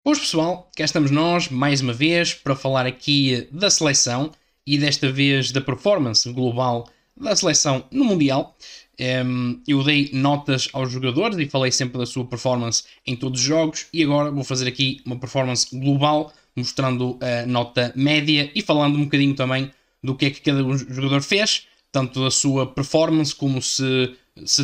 Pois pessoal, cá estamos nós, mais uma vez, para falar aqui da seleção e desta vez da performance global da seleção no Mundial. Eu dei notas aos jogadores e falei sempre da sua performance em todos os jogos e agora vou fazer aqui uma performance global, mostrando a nota média e falando um bocadinho também do que é que cada jogador fez, tanto da sua performance como se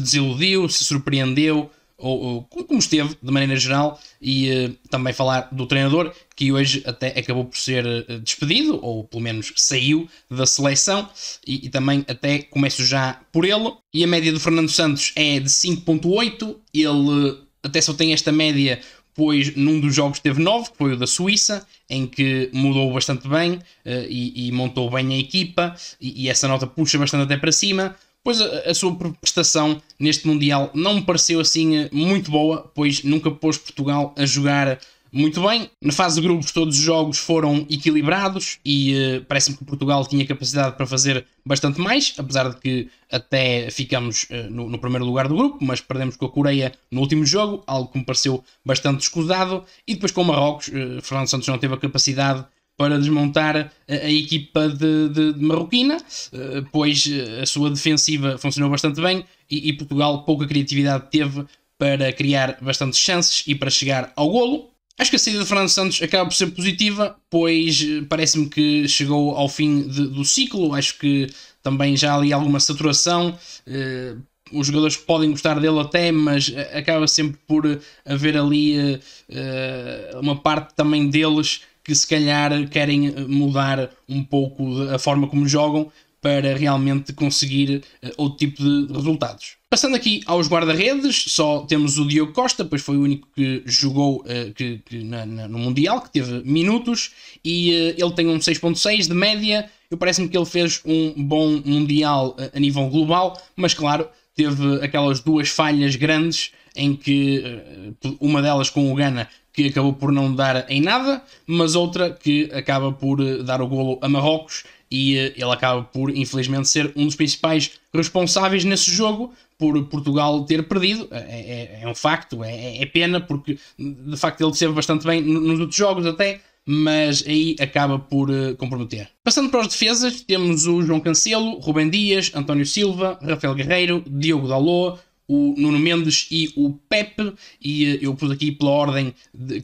desiludiu, se surpreendeu, ou como esteve de maneira geral, e também falar do treinador que hoje até acabou por ser despedido, ou pelo menos saiu da seleção, e também até começo já por ele. E a média do Fernando Santos é de 5.8, ele até só tem esta média pois num dos jogos teve 9, que foi o da Suíça, em que mudou bastante bem e montou bem a equipa, e essa nota puxa bastante até para cima. Pois a sua prestação neste Mundial não me pareceu assim muito boa, pois nunca pôs Portugal a jogar muito bem. Na fase de grupos todos os jogos foram equilibrados e parece-me que Portugal tinha capacidade para fazer bastante mais, apesar de que até ficamos no primeiro lugar do grupo, mas perdemos com a Coreia no último jogo, algo que me pareceu bastante escusado. E depois com o Marrocos, Fernando Santos não teve a capacidade para desmontar a equipa de marroquina, pois a sua defensiva funcionou bastante bem e Portugal pouca criatividade teve para criar bastantes chances e para chegar ao golo. Acho que a saída de Fernando Santos acaba por ser positiva, pois parece-me que chegou ao fim do ciclo. Acho que também já há ali alguma saturação. Os jogadores podem gostar dele até, mas acaba sempre por haver ali uma parte também deles que se calhar querem mudar um pouco a forma como jogam para realmente conseguir outro tipo de resultados. Passando aqui aos guarda-redes, só temos o Diogo Costa, pois foi o único que jogou no Mundial, que teve minutos, e ele tem um 6.6 de média. Eu parece-me que ele fez um bom Mundial a nível global, mas claro, teve aquelas duas falhas grandes em que uma delas com o Ghana que acabou por não dar em nada, mas outra que acaba por dar o golo a Marrocos e ele acaba por infelizmente ser um dos principais responsáveis nesse jogo por Portugal ter perdido. É um facto, é pena porque de facto ele esteve bastante bem nos outros jogos até, mas aí acaba por comprometer. Passando para os defesas, temos o João Cancelo, Rubem Dias, António Silva, Rafael Guerreiro, Diogo Dalot, o Nuno Mendes e o Pepe, e eu pus aqui pela ordem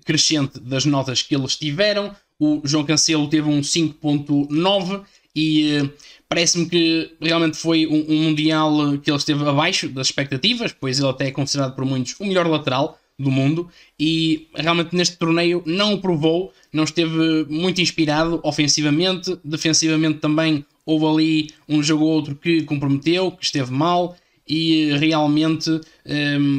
crescente das notas que eles tiveram. O João Cancelo teve um 5.9 e parece-me que realmente foi um Mundial que ele esteve abaixo das expectativas, pois ele até é considerado por muitos o melhor lateral do mundo e realmente neste torneio não o provou, não esteve muito inspirado ofensivamente, defensivamente também houve ali um jogo ou outro que comprometeu, que esteve mal e realmente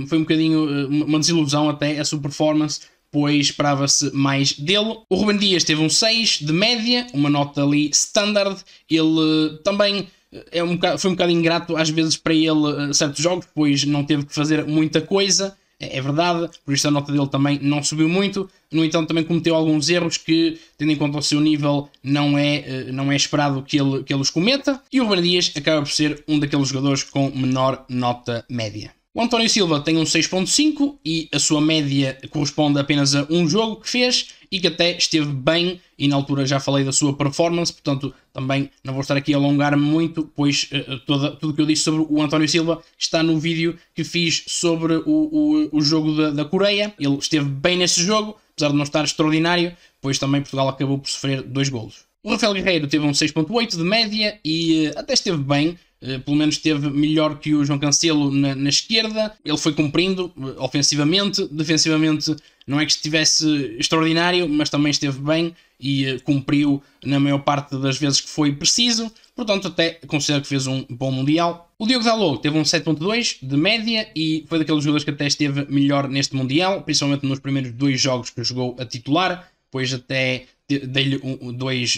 foi um bocadinho uma desilusão até a sua performance, pois esperava-se mais dele. O Rubem Dias teve um 6 de média, uma nota ali standard. Ele também foi um bocado ingrato às vezes para ele certos jogos, pois não teve que fazer muita coisa. É verdade, por isso a nota dele também não subiu muito. No entanto, também cometeu alguns erros que, tendo em conta o seu nível, não é esperado que ele os cometa. E o Rubem Dias acaba por ser um daqueles jogadores com menor nota média. O António Silva tem um 6.5 e a sua média corresponde apenas a um jogo que fez e que até esteve bem, e na altura já falei da sua performance, portanto também não vou estar aqui a alongar muito, pois tudo o que eu disse sobre o António Silva está no vídeo que fiz sobre o jogo da Coreia. Ele esteve bem nesse jogo, apesar de não estar extraordinário, pois também Portugal acabou por sofrer 2 golos. O Rafael Guerreiro teve um 6.8 de média e até esteve bem, pelo menos esteve melhor que o João Cancelo na esquerda. Ele foi cumprindo ofensivamente, defensivamente não é que estivesse extraordinário, mas também esteve bem e cumpriu na maior parte das vezes que foi preciso. Portanto, até considero que fez um bom Mundial. O Diogo Dalot teve um 7.2 de média e foi daqueles jogadores que até esteve melhor neste Mundial, principalmente nos primeiros 2 jogos que jogou a titular, pois até dei-lhe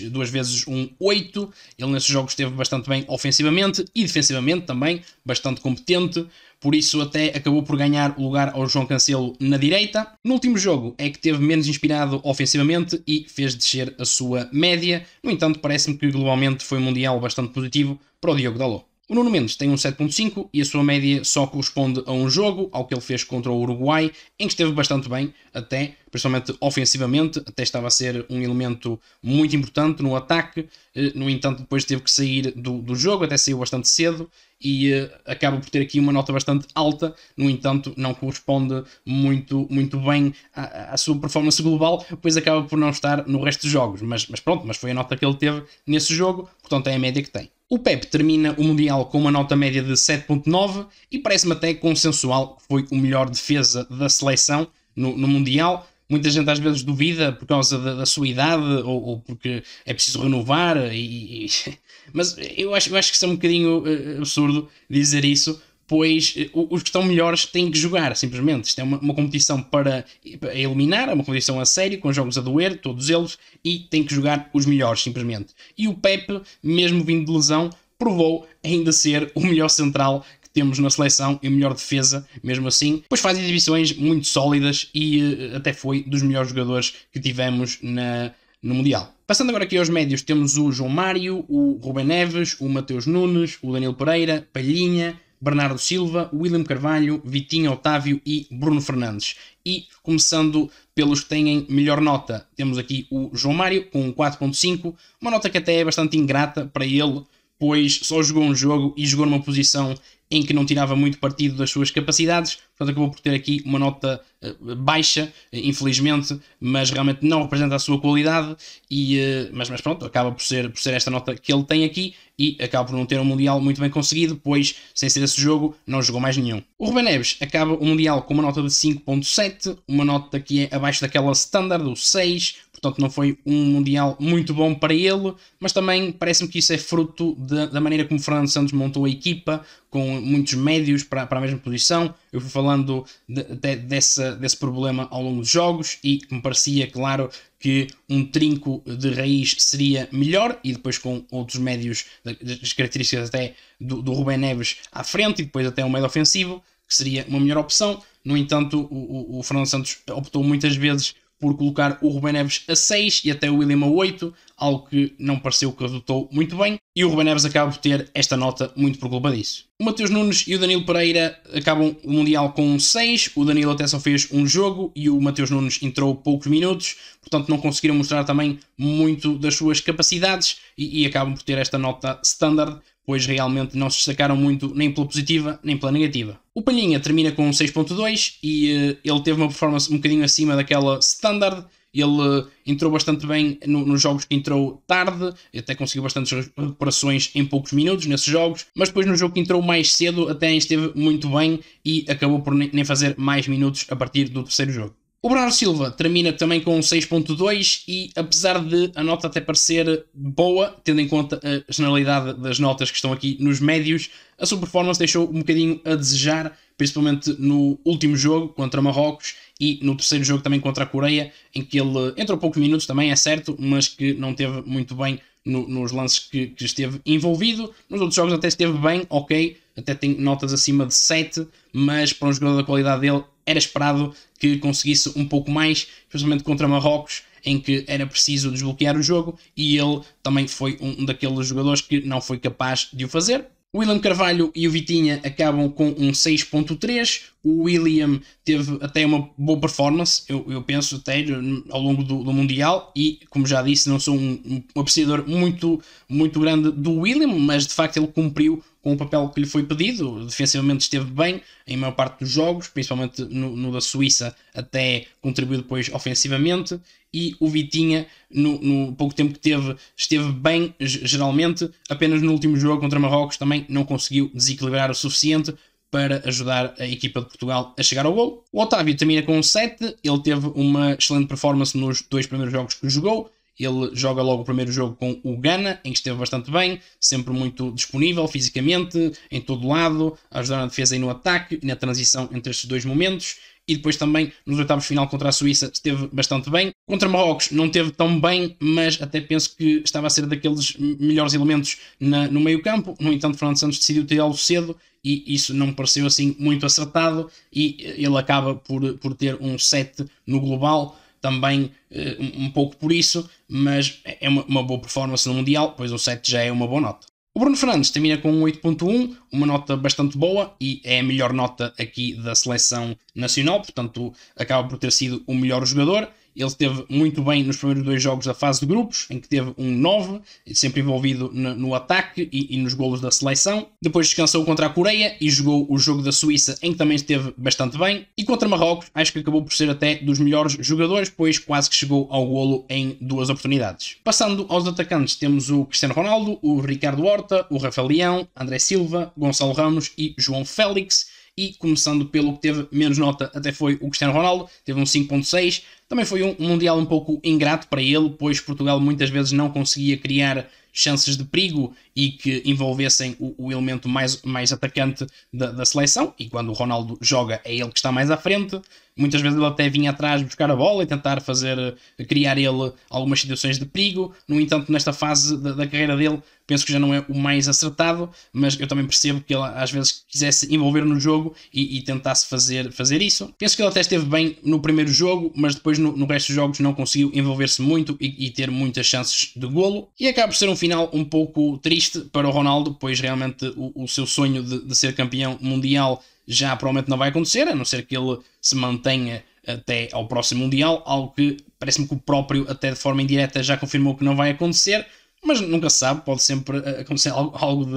duas vezes um 8. Ele nesses jogos esteve bastante bem ofensivamente e defensivamente também, bastante competente. Por isso até acabou por ganhar o lugar ao João Cancelo na direita. No último jogo é que teve menos inspirado ofensivamente e fez descer a sua média. No entanto, parece-me que globalmente foi um Mundial bastante positivo para o Diogo Dalot. O Nuno Mendes tem um 7.5 e a sua média só corresponde a um jogo, ao que ele fez contra o Uruguai, em que esteve bastante bem, até, principalmente ofensivamente, até estava a ser um elemento muito importante no ataque. No entanto, depois teve que sair do jogo, até saiu bastante cedo, e acaba por ter aqui uma nota bastante alta. No entanto, não corresponde muito bem à sua performance global, pois acaba por não estar no resto dos jogos, mas pronto, mas foi a nota que ele teve nesse jogo, portanto é a média que tem. O Pep termina o Mundial com uma nota média de 7.9 e parece-me até consensual que foi o melhor defesa da seleção no Mundial. Muita gente às vezes duvida por causa da sua idade ou porque é preciso renovar, mas eu acho que isso é um bocadinho absurdo dizer isso, pois os que estão melhores têm que jogar, simplesmente. Isto é uma competição para eliminar, é uma competição a sério, com jogos a doer, todos eles, e tem que jogar os melhores, simplesmente. E o Pepe, mesmo vindo de lesão, provou ainda ser o melhor central temos na seleção e a melhor defesa, mesmo assim, pois faz exibições muito sólidas e até foi dos melhores jogadores que tivemos no Mundial. Passando agora aqui aos médios, temos o João Mário, o Rubem Neves, o Mateus Nunes, o Danilo Pereira, Palhinha, Bernardo Silva, William Carvalho, Vitinho Otávio e Bruno Fernandes. E começando pelos que têm melhor nota, temos aqui o João Mário com 4.5, uma nota que até é bastante ingrata para ele, pois só jogou um jogo e jogou numa posição em que não tirava muito partido das suas capacidades, portanto acabou por ter aqui uma nota baixa, infelizmente, mas realmente não representa a sua qualidade, mas pronto, acaba por ser esta nota que ele tem aqui e acaba por não ter um Mundial muito bem conseguido, pois sem ser esse jogo não jogou mais nenhum. O Rubem Neves acaba o Mundial com uma nota de 5.7, uma nota que é abaixo daquela standard, o 6, portanto não foi um Mundial muito bom para ele, mas também parece-me que isso é fruto da maneira como Fernando Santos montou a equipa, com muitos médios para a mesma posição. Eu fui falando desse problema ao longo dos jogos e me parecia claro que um trinco de raiz seria melhor, e depois com outros médios, das características até do Rubem Neves à frente, e depois até um médio ofensivo, que seria uma melhor opção. No entanto, o Fernando Santos optou muitas vezes por colocar o Rubem Neves a 6 e até o William a 8, algo que não pareceu que resultou muito bem, e o Rubem Neves acaba por ter esta nota muito por culpa disso. O Mateus Nunes e o Danilo Pereira acabam o Mundial com um 6, o Danilo até só fez um jogo e o Mateus Nunes entrou poucos minutos, portanto não conseguiram mostrar também muito das suas capacidades e acabam por ter esta nota standard, pois realmente não se destacaram muito nem pela positiva nem pela negativa. O Palhinha termina com 6.2 e ele teve uma performance um bocadinho acima daquela standard. Ele entrou bastante bem nos jogos que entrou tarde, até conseguiu bastantes recuperações em poucos minutos nesses jogos, mas depois no jogo que entrou mais cedo até esteve muito bem e acabou por nem fazer mais minutos a partir do terceiro jogo. O Bernardo Silva termina também com 6.2 e apesar de a nota até parecer boa, tendo em conta a generalidade das notas que estão aqui nos médios, a sua performance deixou um bocadinho a desejar, principalmente no último jogo contra Marrocos e no terceiro jogo também contra a Coreia, em que ele entrou poucos minutos também, é certo, mas que não teve muito bem nos lances que esteve envolvido. Nos outros jogos até esteve bem, ok, até tem notas acima de 7, mas para um jogador da qualidade dele era esperado que conseguisse um pouco mais, especialmente contra Marrocos, em que era preciso desbloquear o jogo, e ele também foi um daqueles jogadores que não foi capaz de o fazer. O William Carvalho e o Vitinha acabam com um 6.3. O William teve até uma boa performance, eu penso, até ao longo do Mundial, e como já disse, não sou um apreciador muito grande do William, mas de facto ele cumpriu com o papel que lhe foi pedido. Defensivamente esteve bem em maior parte dos jogos, principalmente no da Suíça, até contribuiu depois ofensivamente, e o Vitinha, no pouco tempo que teve, esteve bem geralmente, apenas no último jogo contra Marrocos também não conseguiu desequilibrar o suficiente para ajudar a equipa de Portugal a chegar ao gol. O Otávio termina com um 7, ele teve uma excelente performance nos 2 primeiros jogos que jogou. Ele joga logo o primeiro jogo com o Ghana, em que esteve bastante bem, sempre muito disponível fisicamente, em todo lado, a ajudar na defesa e no ataque e na transição entre estes dois momentos. E depois também nos oitavos de final contra a Suíça esteve bastante bem. Contra Marrocos não esteve tão bem, mas até penso que estava a ser daqueles melhores elementos no meio campo. No entanto, Fernando Santos decidiu tirá-lo cedo e isso não me pareceu assim muito acertado, e ele acaba por ter um 7 no global. Também um pouco por isso, mas é uma boa performance no Mundial, pois o 7 já é uma boa nota. O Bruno Fernandes termina com um 8.1, uma nota bastante boa e é a melhor nota aqui da seleção nacional, portanto acaba por ter sido o melhor jogador. Ele esteve muito bem nos primeiros 2 jogos da fase de grupos, em que teve um 9, sempre envolvido no ataque e nos golos da seleção. Depois descansou contra a Coreia e jogou o jogo da Suíça, em que também esteve bastante bem. E contra Marrocos, acho que acabou por ser até dos melhores jogadores, pois quase que chegou ao golo em 2 oportunidades. Passando aos atacantes, temos o Cristiano Ronaldo, o Ricardo Horta, o Rafael Leão, André Silva, Gonçalo Ramos e João Félix. E começando pelo que teve menos nota, até foi o Cristiano Ronaldo, teve um 5.6. Também foi um Mundial um pouco ingrato para ele, pois Portugal muitas vezes não conseguia criar chances de perigo e que envolvessem o elemento mais atacante da seleção, e quando o Ronaldo joga é ele que está mais à frente. Muitas vezes ele até vinha atrás buscar a bola e tentar criar ele algumas situações de perigo. No entanto, nesta fase da carreira dele, penso que já não é o mais acertado, mas eu também percebo que ele às vezes quisesse envolver no jogo e tentasse fazer isso. Penso que ele até esteve bem no primeiro jogo, mas depois no resto dos jogos não conseguiu envolver-se muito e ter muitas chances de golo. E acaba por ser um final um pouco triste para o Ronaldo, pois realmente o seu sonho de ser campeão mundial já provavelmente não vai acontecer, a não ser que ele se mantenha até ao próximo Mundial, algo que parece-me que o próprio, até de forma indireta, já confirmou que não vai acontecer, mas nunca se sabe, pode sempre acontecer algo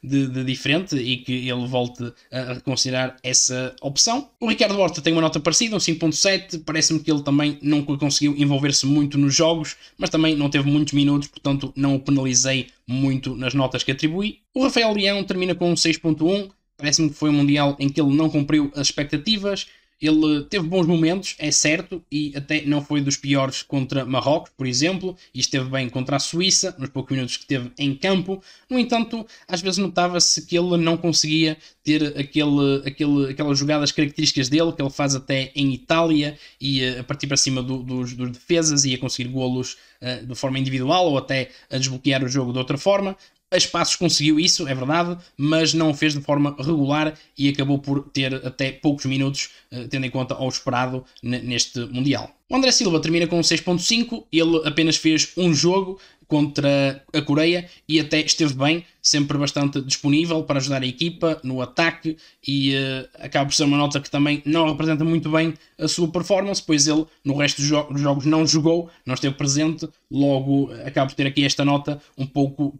de diferente e que ele volte a reconsiderar essa opção. O Ricardo Horta tem uma nota parecida, um 5.7, parece-me que ele também nunca conseguiu envolver-se muito nos jogos, mas também não teve muitos minutos, portanto não o penalizei muito nas notas que atribuí. O Rafael Leão termina com um 6.1, parece-me que foi um Mundial em que ele não cumpriu as expectativas. Ele teve bons momentos, é certo, e até não foi dos piores contra Marrocos, por exemplo, e esteve bem contra a Suíça, nos poucos minutos que teve em campo. No entanto, às vezes notava-se que ele não conseguia ter aquelas jogadas características dele, que ele faz até em Itália, e a partir para cima dos defesas, e a conseguir golos de forma individual, ou até a desbloquear o jogo de outra forma. A espaços conseguiu isso, é verdade, mas não o fez de forma regular e acabou por ter até poucos minutos, tendo em conta ao esperado neste Mundial. O André Silva termina com 6.5, ele apenas fez um jogo contra a Coreia e até esteve bem, sempre bastante disponível para ajudar a equipa no ataque e acaba por ser uma nota que também não representa muito bem a sua performance, pois ele no resto dos jogos não jogou, não esteve presente, logo acaba por ter aqui esta nota um pouco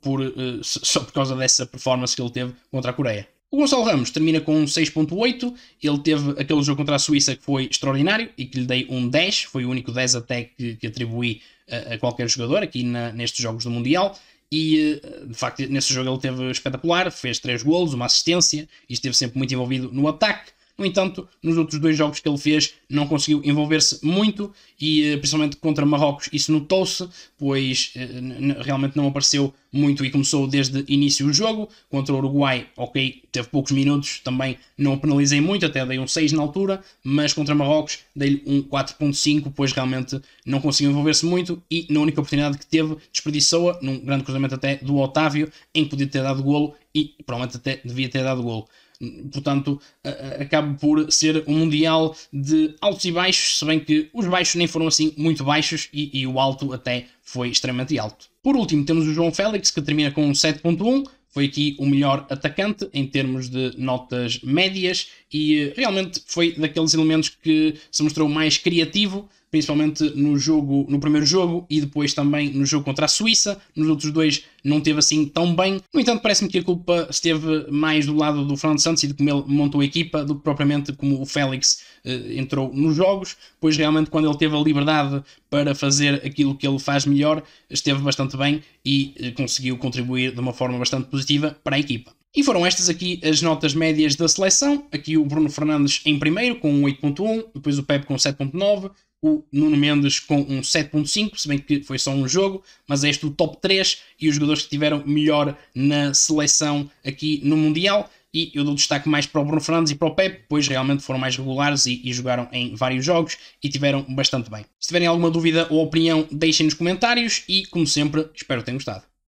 só por causa dessa performance que ele teve contra a Coreia. O Gonçalo Ramos termina com um 6.8, ele teve aquele jogo contra a Suíça que foi extraordinário e que lhe dei um 10, foi o único 10 até que atribuí a qualquer jogador aqui nestes jogos do Mundial. E de facto nesse jogo ele teve espetacular, fez 3 golos, uma assistência e esteve sempre muito envolvido no ataque. No entanto, nos outros 2 jogos que ele fez não conseguiu envolver-se muito e principalmente contra Marrocos isso notou-se, pois realmente não apareceu muito e começou desde início do jogo. Contra o Uruguai, ok, teve poucos minutos, também não o penalizei muito, até dei um 6 na altura, mas contra Marrocos dei-lhe um 4.5, pois realmente não conseguiu envolver-se muito e na única oportunidade que teve desperdiçou-a, num grande cruzamento até do Otávio, em que podia ter dado golo e provavelmente até devia ter dado golo. Portanto, acaba por ser um Mundial de altos e baixos, se bem que os baixos nem foram assim muito baixos e o alto até foi extremamente alto. Por último, temos o João Félix, que termina com um 7.1, foi aqui o melhor atacante em termos de notas médias e realmente foi daqueles elementos que se mostrou mais criativo, principalmente no primeiro jogo e depois também no jogo contra a Suíça. Nos outros 2 não teve assim tão bem. No entanto, parece-me que a culpa esteve mais do lado do Fernando Santos e de como ele montou a equipa do que propriamente como o Félix entrou nos jogos, pois realmente quando ele teve a liberdade para fazer aquilo que ele faz melhor, esteve bastante bem e conseguiu contribuir de uma forma bastante positiva para a equipa. E foram estas aqui as notas médias da seleção. Aqui o Bruno Fernandes em primeiro com um 8.1, depois o Pepe com 7.9, o Nuno Mendes com um 7.5, se bem que foi só um jogo, mas é este o top 3 e os jogadores que tiveram melhor na seleção aqui no Mundial. E eu dou destaque mais para o Bruno Fernandes e para o Pepe, pois realmente foram mais regulares e jogaram em vários jogos e tiveram bastante bem. Se tiverem alguma dúvida ou opinião, deixem nos comentários e, como sempre, espero que tenham gostado.